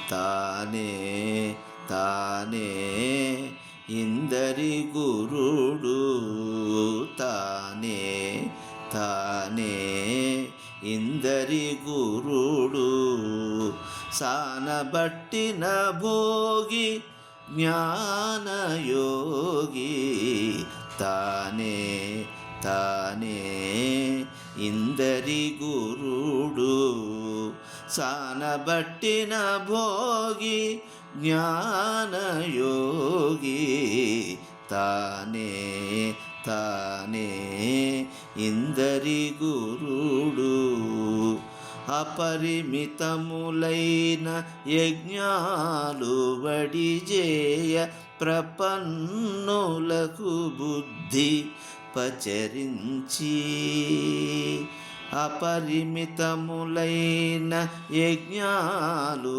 తానే తానే ఇందరి గురుడు తానే తానే ఇందరి గురుడు సానబట్టిన భోగి జ్ఞానయోగి తానే తానే ఇందరి గురుడు సానబట్టిన భోగి జ్ఞానయోగి తానే తానే ఇందరి గురుడు అపరిమితములైన యజ్ఞాలు వడిజేయ ప్రపన్నులకు బుద్ధి పచరించి అపరిమితములైన యజ్ఞాలు